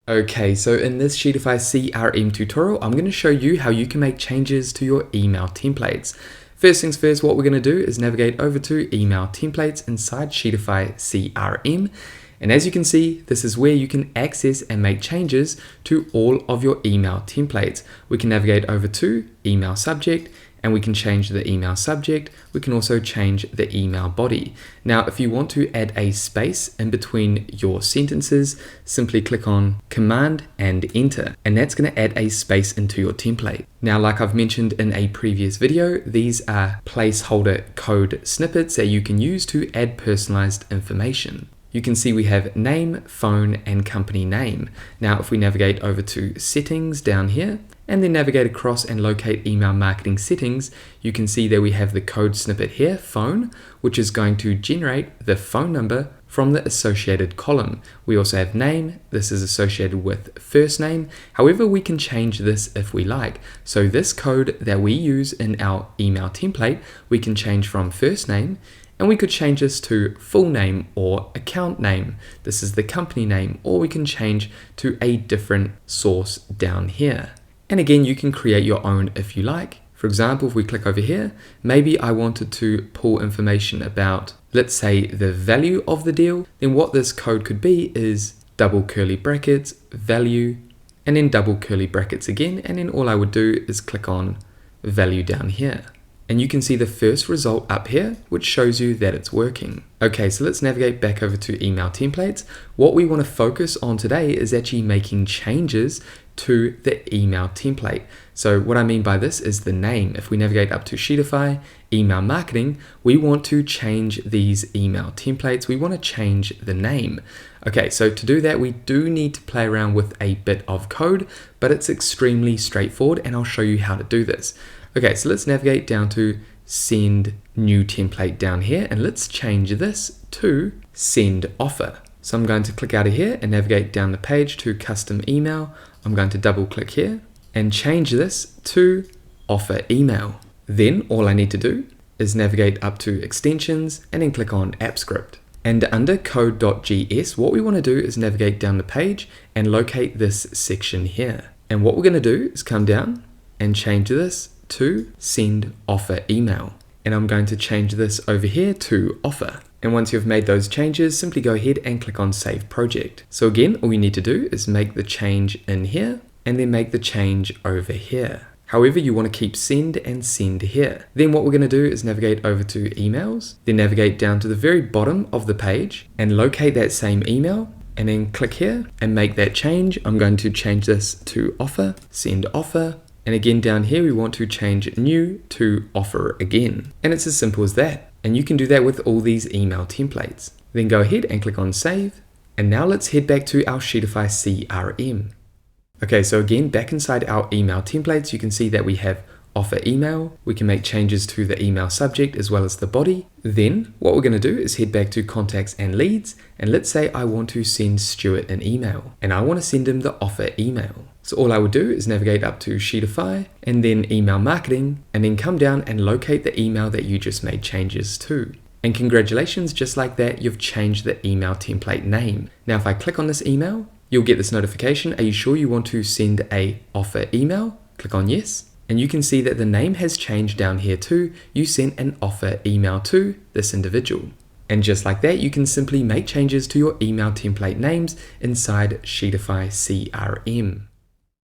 Okay, so in this Sheetify CRM tutorial, I'm going to show you how you can make changes to your email templates. First things first, what we're going to do is navigate over to email templates inside Sheetify CRM. And as you can see, this is where you can access and make changes to all of your email templates. We can navigate over to email subject, and we can change the email subject. We can also change the email body. Now, if you want to add a space in between your sentences, simply click on Command and Enter, and that's going to add a space into your template. Now, like I've mentioned in a previous video, these are placeholder code snippets that you can use to add personalized information. You can see we have name, phone, and company name. Now, if we navigate over to settings down here, and then navigate across and locate email marketing settings, you can see that we have the code snippet here, phone, which is going to generate the phone number from the associated column. We also have name. This is associated with first name. However, we can change this if we like. So this code that we use in our email template, we can change from first name, and we could change this to full name or account name. This is the company name, or we can change to a different source down here. And again, you can create your own if you like. For example, if we click over here, maybe I wanted to pull information about, let's say, the value of the deal, then what this code could be is double curly brackets, value, and then double curly brackets again, and then all I would do is click on value down here. And you can see the first result up here, which shows you that it's working. Okay, so let's navigate back over to email templates. What we want to focus on today is actually making changes to the email template. So what I mean by this is the name. If we navigate up to Sheetify, email marketing, we want to change these email templates. We want to change the name. Okay, so to do that, we do need to play around with a bit of code, but it's extremely straightforward, and I'll show you how to do this. Okay, so let's navigate down to send new template down here, and let's change this to send offer. So I'm going to click out of here and navigate down the page to custom email. I'm going to double click here and change this to offer email. Then all I need to do is navigate up to extensions and then click on app script. And under code.js, what we want to do is navigate down the page and locate this section here. And what we're going to do is come down and change this to send offer email. And I'm going to change this over here to offer. And once you've made those changes, simply go ahead and click on Save Project. So again, all you need to do is make the change in here and then make the change over here. However, you want to keep send and send here. Then what we're going to do is navigate over to emails, then navigate down to the very bottom of the page and locate that same email, and then click here and make that change. I'm going to change this to offer, send offer. And again, down here, we want to change new to offer again. And it's as simple as that. And you can do that with all these email templates. Then go ahead and click on save. And now let's head back to our Sheetify CRM. Okay, so again, back inside our email templates, you can see that we have offer email. We can make changes to the email subject as well as the body. Then what we're going to do is head back to contacts and leads. And let's say I want to send Stuart an email and I want to send him the offer email. So all I would do is navigate up to Sheetify and then email marketing, and then come down and locate the email that you just made changes to. And congratulations, just like that, you've changed the email template name. Now, if I click on this email, you'll get this notification. Are you sure you want to send a offer email? Click on yes. And you can see that the name has changed down here too. You sent an offer email to this individual. And just like that, you can simply make changes to your email template names inside Sheetify CRM.